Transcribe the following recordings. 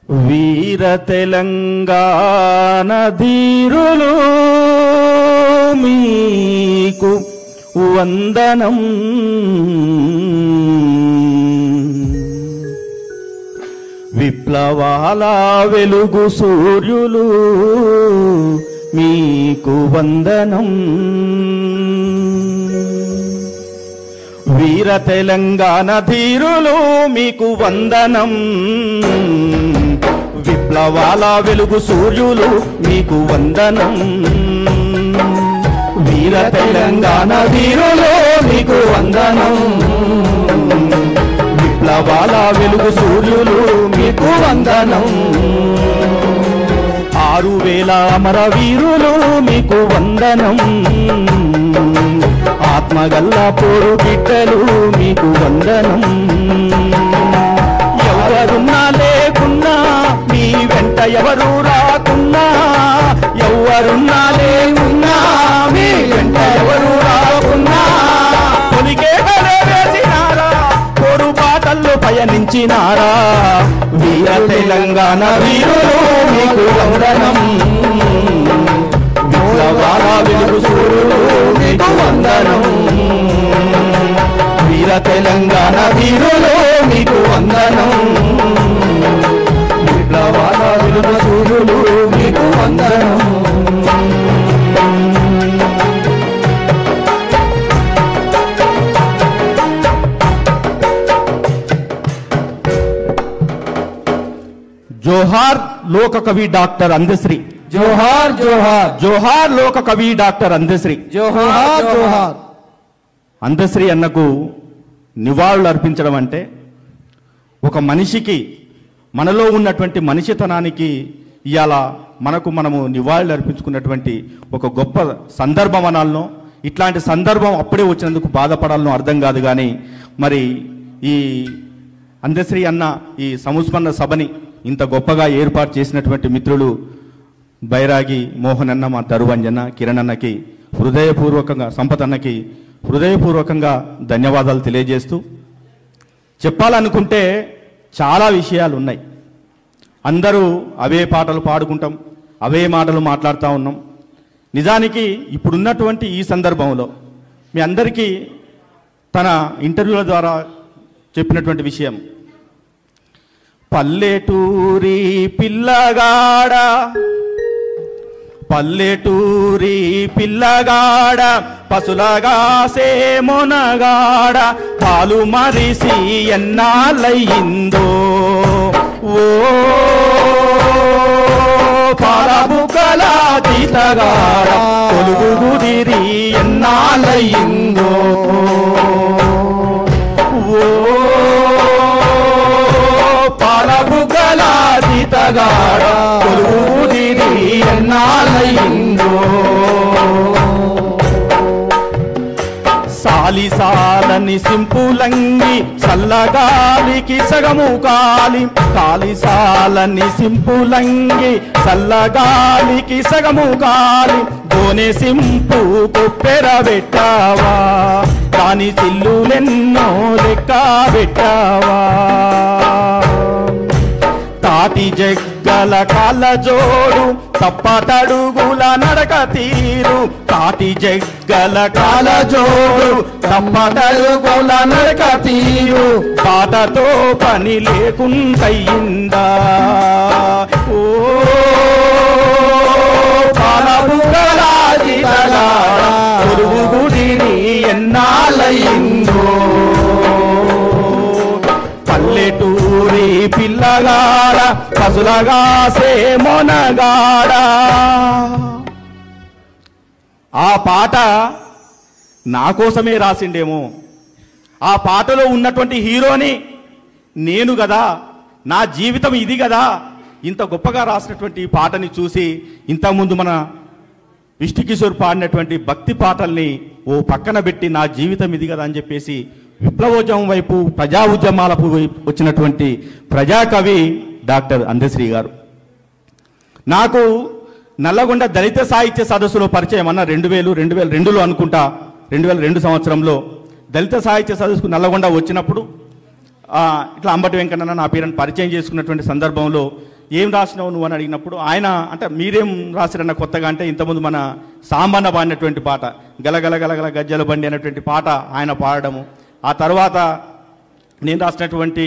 వీర తెలంగాణ ధీరులు మీకు వందనం. విప్లవాల వెలుగు సూర్యులు మీకు వందనం. వీర తెలంగాణ ధీరులు మీకు వందనం. విప్లవాల వెలుగు సూర్యులు మీకు వందనం. వీర తెలంగాణ ధీరులు మీకు వందనం. విప్లవాల వెలుగు సూర్యులు మీకు వందనం. 6000 అమరవీరులు మీకు వందనం. ఆత్మగల్ల పోరు బిడ్డలు మీకు వందనం. ఎవరున్నా లేకున్నా మీ వెంట ఎవరు రాకున్నా, ఎవరున్నా లేకున్నా మీ వెంట ఎవరు రాకున్నా, తొలికేటలే వేసినారా, పోరు బాటల్లో పయనించినారా. వీర తెలంగాణ వీరులు మీకు వందనం. విప్లవాల వెలుగు సూర్యులు మీకు వందనం. వీర తెలంగాణ వీరులు మీకు వందనం. విప్లవాల వెలుగు సూర్యులు మీకు వందనం. జోహార్ లోక కవి డాక్టర్ అందశ్రీ. జోహార్ జోహార్ జోహార్ లోక కవి డాక్టర్ అందశ్రీ. జోహార్ జోహార్. అందశ్రీ అన్నకు నివాళులు అర్పించడం అంటే ఒక మనిషికి, మనలో ఉన్నటువంటి మనిషితనానికి ఇవాళ మనము నివాళులు అర్పించుకున్నటువంటి ఒక గొప్ప సందర్భం అనాలనో, ఇట్లాంటి సందర్భం అప్పుడే వచ్చినందుకు బాధపడాలనో అర్థం కాదు. కానీ మరి ఈ అందశ్రీ అన్న ఈ సంస్మరణ సభని ఇంత గొప్పగా ఏర్పాటు చేసినటువంటి మిత్రులు బైరాగి మోహన్ అన్న, మా తరువంజన, కిరణ్ అన్నకి హృదయపూర్వకంగా, సంపత్ అన్నకి హృదయపూర్వకంగా ధన్యవాదాలు తెలియజేస్తూ, చెప్పాలనుకుంటే చాలా విషయాలు ఉన్నాయి. అందరూ అవే పాటలు పాడుకుంటాం, అవే మాటలు మాట్లాడుతూ ఉన్నాం. నిజానికి ఇప్పుడున్నటువంటి ఈ సందర్భంలో మీ అందరికీ తన ఇంటర్వ్యూల ద్వారా చెప్పినటువంటి విషయం, పల్లెటూరి పిల్లగాడ, పల్లెటూరి పిల్లగాడ, పసులగాసే మొనగాడ, పాలు మరిసి ఎన్నాళ్ళయిందో, ఓ పాలబుకల తీతగాడ, కొలుగు కుదిరి ఎన్నాళ్ళయిందో, ఓ పాలబుకల తీతగాడ, కొలుగు కుదిరి ఎన్నాళ్ళయిందో. సాలిసాలని సింపులంగి చల్లగాలికి సగము కాలి, కాలిసాలని సింపులంగి చల్లగాలికి సగము కాలి, గోనె సింపు కొప్పెర పెట్టావా, దాని సిల్లులెన్నో లెక్క పెట్టావా. తాటి జగ్గల కాళ్ళ జోడు, తప్పటడుగుల నడక తీరు, తాటి జగ్గల కాళ్ళ జోడు, తప్పటడుగుల నడక తీరు, పాటతో పని లేకుంటయిందా, ఓ పాలబుకల తీతగాడ, కొలుగు కుదిరి ఎన్నాళ్ళయిందో, పల్లెటూరి పిల్లగాడ, పసులగాసే మొనగాడ. ఆ పాట నా కోసమే రాసిండేమో, ఆ పాటలో ఉన్నటువంటి హీరోని నేను కదా, నా జీవితం ఇది కదా. ఇంత గొప్పగా రాసినటువంటి ఈ పాటని చూసి ఇంతకుముందు మన విష్ణుకిషోర్ పాడినటువంటి భక్తి పాటల్ని ఓ పక్కన పెట్టి నా జీవితం ఇది కదా అని చెప్పేసి విప్లవోద్యమం వైపు, ప్రజా ఉద్యమాలకు వచ్చినటువంటి ప్రజాకవి డాక్టర్ అందశ్రీ గారు. నాకు నల్లగొండ దళిత సాహిత్య సదస్సులో పరిచయం అన్న 2002లో అనుకుంటా, 2002 సంవత్సరంలో దళిత సాహిత్య సదస్సుకు నల్లగొండ వచ్చినప్పుడు ఇట్లా అంబటి వెంకన్న నా పేరుని పరిచయం చేసుకున్నటువంటి సందర్భంలో ఏం రాసినావు నువ్వు అని అడిగినప్పుడు ఆయన అంటే మీరేం రాసిరన్న కొత్తగా అంటే ఇంతకుముందు మన సాంబన్న పాడినటువంటి పాట గలగల గలగల గజ్జల బండి అనేటువంటి పాట ఆయన పాడడము. ఆ తర్వాత నేను రాసినటువంటి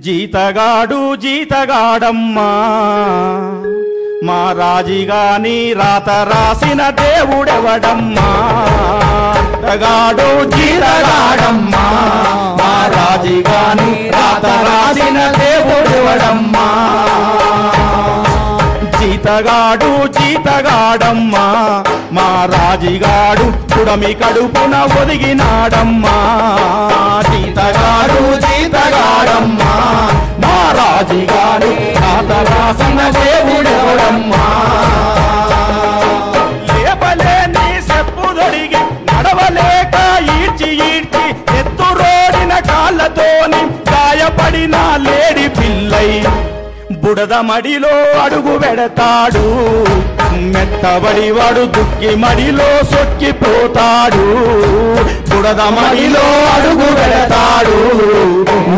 జీతగాడు జీతగాడమ్మా మా రాజిగాని రాత రాసిన దేవుడెవడమ్మా, జీతగాడు జీతగాడమ్మా మా రాజిగాని రాత రాసిన దేవుడెవడమ్మా, జీతగాడు జీతగాడమ్మా మా రాజిగాడు పుడమి కడుపున ఒదిగినాడమ్మా, జీతగాడు జీతగాడమ్మా మా రాజిగాడు రాత రాసిన దేవుడెవడమ్మా, లేపలేని సెప్పుదొడిగి నడవలేక ఈడ్చి ఈడ్చి ఎత్తురోడిన కాళ్ళతోని గాయపడిన లేడి పిల్లై బుడద మడిలో అడుగు పెడతాడు, మెత్తబడి వాడు దుక్కి మడిలో సొక్కిపోతాడు, బుడద మడిలో అడుగు పెడతాడు,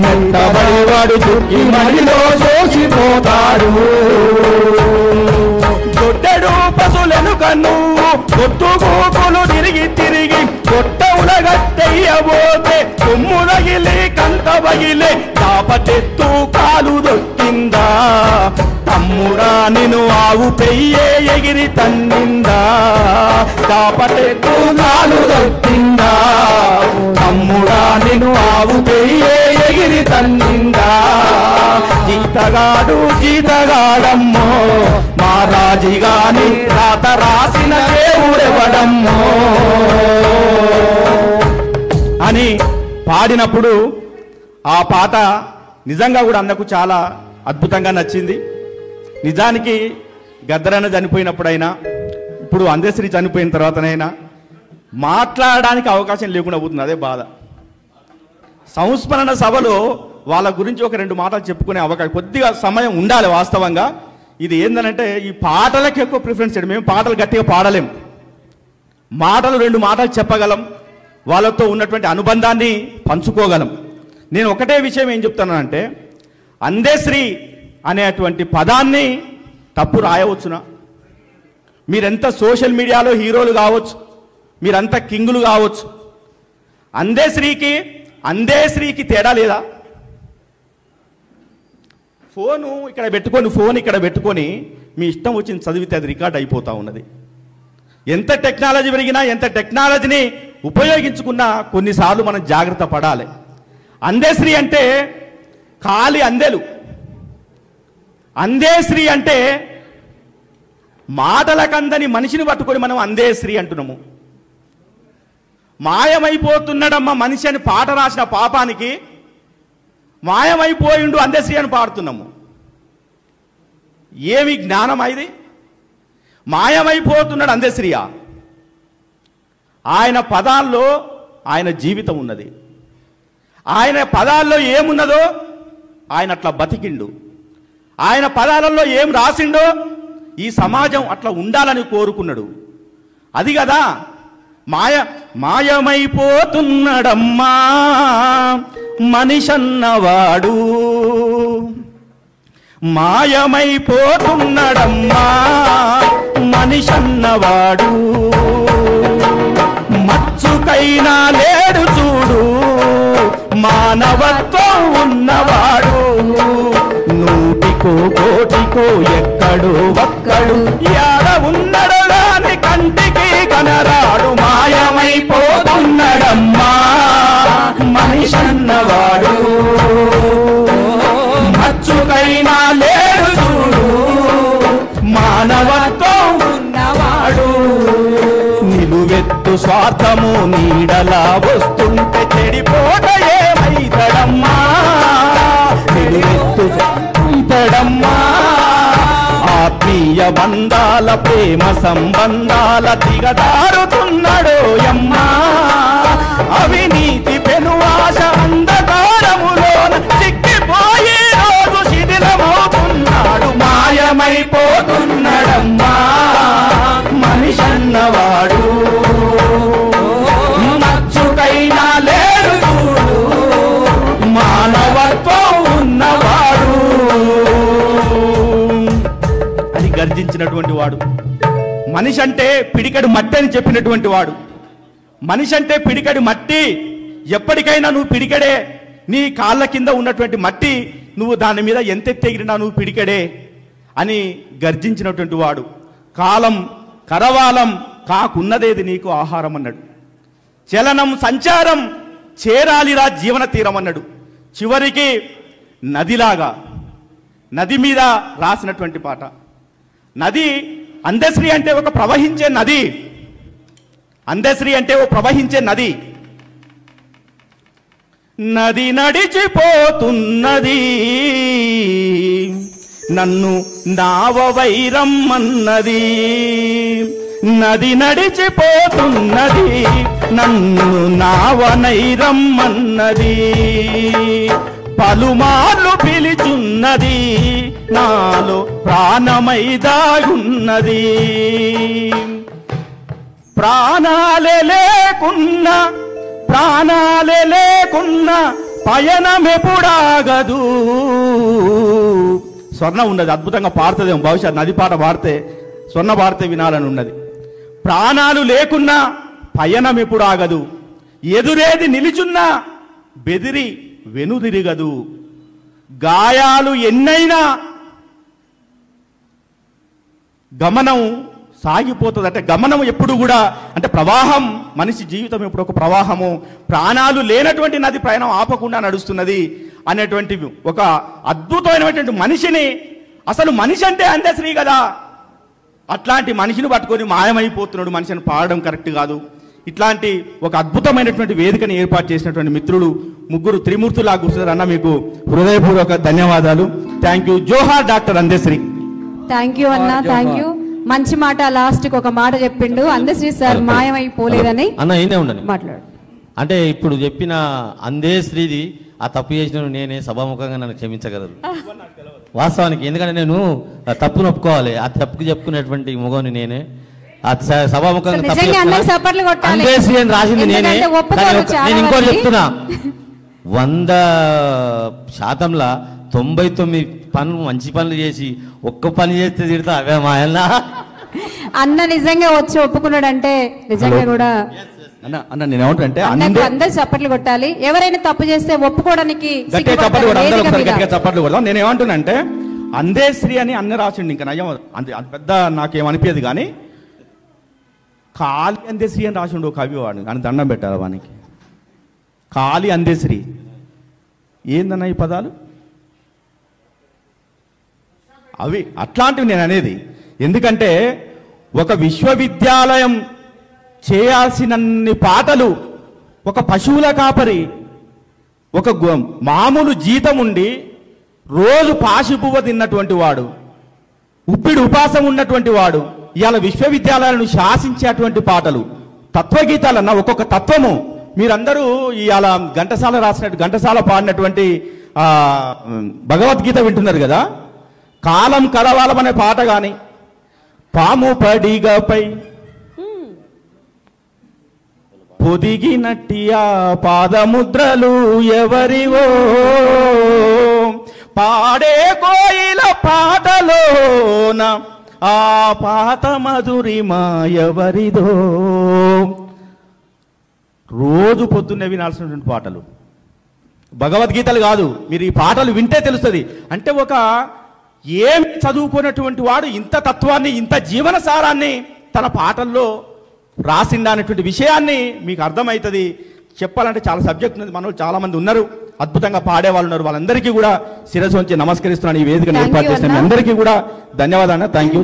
మెత్తబడి వాడు దుక్కి మడిలో సోసిపోతాడు, దొడ్డెడు పసులెనుక నువ్వు కొట్టుగూకులు తిరిగి తిరిగి కొట్టవులగట్టెయ్యబోతే కొమ్ము తగిలి కంట పగిలే తాపతెత్తు కాలు దొక్కిందా, తమ్ముడా నిన్ను ఆవు పెయ్యే ఎగిరి తన్నిందా, తాపతెత్తు కాలు దొక్కిందా, తమ్ముడా నిన్ను ఆవు పెయ్యే ఎగిరి తన్నిందా, జీతగాడు జీతగాడమ్మో మా రాజిగాని రాత రాసిన దేవుడెవడమ్మో అని పాడినప్పుడు ఆ పాట నిజంగా కూడా అన్నకు చాలా అద్భుతంగా నచ్చింది. నిజానికి గద్దరన్న చనిపోయినప్పుడైనా ఇప్పుడు అందశ్రీ చనిపోయిన తర్వాతనైనా మాట్లాడడానికి అవకాశం లేకుండా పోతుంది, అదే బాధ. సంస్మరణ సభలో వాళ్ళ గురించి ఒక 2 మాటలు చెప్పుకునే అవకాశం కొద్దిగా సమయం ఉండాలి. వాస్తవంగా ఇది ఏంటంటే ఈ పాటలకు ఎక్కువ ప్రిఫరెన్స్ ఇవ్వడం. మేము పాటలు గట్టిగా పాడలేం, మాటలు 2 మాటలు చెప్పగలం, వాళ్ళతో ఉన్నటువంటి అనుబంధాన్ని పంచుకోగలం. నేను ఒకటే విషయం ఏం చెప్తానంటే అందశ్రీ అనేటువంటి పదాన్ని తప్పు రాయవచ్చునా? మీరెంత సోషల్ మీడియాలో హీరోలు కావచ్చు, మీరంతా కింగులు కావచ్చు, అందేశ్రీకి తేడా లేదా? ఫోన్ ఇక్కడ పెట్టుకొని మీ ఇష్టం వచ్చింది చదివితే అది రికార్డ్ అయిపోతూ ఉన్నది. ఎంత టెక్నాలజీ పెరిగినా ఎంత టెక్నాలజీని ఉపయోగించుకున్నా కొన్నిసార్లు మనం జాగ్రత్త పడాలి. అందేశ్రీ అంటే ఖాళీ అందెలు, అందేశ్రీ అంటే మాటలకందని మనిషిని పట్టుకొని మనం అందేశ్రీ అంటున్నాము. మాయమైపోతున్నాడమ్మ మనిషి అని పాట రాసిన పాపానికి మాయమైపోయిండు అందశ్రీ అని పాడుతున్నాము. ఏమి జ్ఞానం ఇది? మాయమైపోతున్నాడు అందశ్రీయా? ఆయన పదాల్లో ఆయన జీవితం ఉన్నది, ఆయన పదాల్లో ఏమున్నదో ఆయన అట్లా బతికిండు, ఆయన పదాలలో ఏం రాసిండో ఈ సమాజం అట్లా ఉండాలని కోరుకున్నాడు. అది కదా మాయమైపోతున్నాడమ్మా మనిషన్నవాడు, మాయమైపోతున్నాడమ్మా మనిషన్నవాడు, మచ్చుకైనా లేడు చూడు మానవత్వం ఉన్నవాడు, నూటికో కోటికో ఎక్కడో ఒక్కడు యాడ ఉన్నడు రాని కంటికి కనరాడు, మాయమైపోతున్నాడమ్మా మనిషన్నవాడు, మచ్చుకైనా లేడు చూడు మానవత్వం ఉన్నవాడు, నిలువెత్తు స్వార్థము నీడలా వస్తుంటే చెడిపోట ఏమైతడమ్మా, నిలువెత్తు ఉంటడమ్మా, ఆత్మీయ బంధాల ప్రేమ సంబంధాల దిగదారుతున్నాడో యమ్మా, అవినీతి పెనువాస అంధకారములోన చిక్కిపోయి రోజు శిథిలమవుతున్నాడు, మాయమైపోతున్నాడమ్మా మనిషన్నవాడు, నచ్చుకైనా లేడు చూడు మానవత్వం ఉన్నవాడు. ఆలోచించినటువంటి వాడు, మనిషి అంటే పిడికడి మట్టి అని చెప్పినటువంటి వాడు. మనిషి అంటే పిడికడి మట్టి, ఎప్పటికైనా నువ్వు పిడికడే, నీ కాళ్ళ కింద ఉన్నటువంటి మట్టి, నువ్వు దాని మీద ఎంతెత్తెగిరినా నువ్వు పిడికడే అని గర్జించినటువంటి వాడు. కాలం కరవాలం కాకున్నదేది నీకు ఆహారం అన్నాడు. చలనం సంచారం చేరాలిరా జీవన తీరం అన్నాడు. చివరికి నదిలాగా, నది మీద రాసినటువంటి పాట. నది, అందశ్రీ అంటే ఒక ప్రవహించే నది, అందశ్రీ అంటే ఓ ప్రవహించే నది. నది నడిచిపోతున్నది, నన్ను నావవైరమ్మన్నది. నది నడిచిపోతున్నది, నన్ను నావనైరమ్మన్నది. పలుమార్లు పిలిచున్నది, నాలో ప్రాణమై దాగున్నది. ప్రాణాలే లేకున్నా పయనమెప్పుడాగదు. స్వర్ణ ఉన్నది, అద్భుతంగా పాడుతుందేమో బహుశా, నది పాట పాడితే స్వర్ణ పాడితే వినాలని ఉన్నది. ప్రాణాలు లేకున్నా పయనం ఎప్పుడు ఆగదు, ఎదురేది నిలిచున్నా బెదిరి వెనుదిరిగదు. గాయాలు ఎన్నైనా గమనం సాగిపోతుంది. అంటే గమనం ఎప్పుడు కూడా, అంటే ప్రవాహం, మనిషి జీవితం ఎప్పుడు ఒక ప్రవాహము. ప్రాణాలు లేనటువంటి నది ప్రయాణం ఆపకుండా నడుస్తున్నది అనేటువంటి ఒక అద్భుతమైనటువంటి మనిషిని, అసలు మనిషి అంటే అందశ్రీ కదా, అట్లాంటి మనిషిని పట్టుకొని మాయమైపోతున్నాడు. మనిషిని పాడడం కరెక్ట్ కాదు. ఇట్లాంటి ఒక అద్భుతమైనటువంటి వేదికను ఏర్పాటు చేసినటువంటి మిత్రులు ముగ్గురు త్రిమూర్తులా కూర్చున్నారు. అన్న మీకు హృదయపూర్వక ధన్యవాదాలు. Thank you. జోహార్ డాక్టర్ అందశ్రీ. థ్యాంక్ యూ అన్న, థ్యాంక్ యూ. మంచి మాట, లాస్ట్ కి ఒక మాట చెప్పిండు, అందశ్రీ సార్ మాయమైపోలేదని. అన్న ఈయనే ఉండండి, మాట్లాడు. అంటే ఇప్పుడు చెప్పిన అందశ్రీది ఆ తప్పు చేసిన నేనే, సభాముఖంగా నన్ను క్షమించగలరు వాస్తవానికి. ఎందుకంటే నేను తప్పును ఒప్పుకోవాలి, ఆ తప్పుకు చెప్పుకునేటువంటి ముఖంని నేనే. సభాముఖంగా అందశ్రీ అని రాసింది నేనే. నేను ఇంకోటి చెప్తున్నా, 100%లా 99 పనులు మంచి పనులు చేసి ఒక్క పని చేస్తే తిడతా అవే మాయల్లా. అన్న నిజంగా వచ్చి ఒప్పుకున్నాడంటే నిజంగా కూడా అన్న నేనేమంటే అందరు చప్పట్లు కొట్టాలి. ఎవరైనా తప్పు చేస్తే ఒప్పుకోవడానికి చప్పట్లు కొడదాం. నేను ఏమంటున్నానంటే అందశ్రీ అని అన్న రాసిండు, ఇంకా నయం అంత పెద్ద నాకేమనిపించదు. కానీ కాళీ అందశ్రీ అని రాసిండు కవి, వాడు అని దండం పెట్టాలి వానికి. కాళీ అందశ్రీ ఏందన్న ఈ పదాలు? అవి అట్లాంటివి నేను అనేది. ఎందుకంటే ఒక విశ్వవిద్యాలయం చేయాల్సినన్ని పాటలు ఒక పశువుల కాపరి, ఒక మామూలు జీతం ఉండి రోజు పాశిపువ్వ తిన్నటువంటి వాడు, ఉప్పిడి ఉపాసం ఉన్నటువంటి వాడు ఇవాళ విశ్వవిద్యాలయాలను శాసించేటువంటి పాటలు, తత్వగీతాలన్న ఒక్కొక్క తత్వము. మీరందరూ ఇవాళ ఘంటసాల రాసినట్టు, ఘంటసాల పాడినటువంటి భగవద్గీత వింటున్నారు కదా. కాలం కలవాలం అనే పాట కానీ, పాము పడిగపై పొదిగినట్టియా పాదముద్రలు ఎవరివో, పాడే కోయిల పాటలోన ఆ పాత మధురిమా ఎవరిదో. రోజు పొద్దున్నే వినాల్సినటువంటి పాటలు, భగవద్గీతలు కాదు. మీరు ఈ పాటలు వింటే తెలుస్తుంది. అంటే ఒక ఏమి చదువుకున్నటువంటి వాడు ఇంత తత్వాన్ని, ఇంత జీవన సారాన్ని తన పాటల్లో రాసిండా అనేటువంటి విషయాన్ని మీకు అర్థమవుతుంది. చెప్పాలంటే చాలా సబ్జెక్ట్ ఉన్నది. మనలో చాలా మంది ఉన్నారు, అద్భుతంగా పాడే వాళ్ళు ఉన్నారు. వాళ్ళందరికీ కూడా శిరస్సు వంచి నమస్కరిస్తున్నాను. ఈ వేదికను ఏర్పాటు చేసిన అందరికీ కూడా ధన్యవాదాలు. Thank you.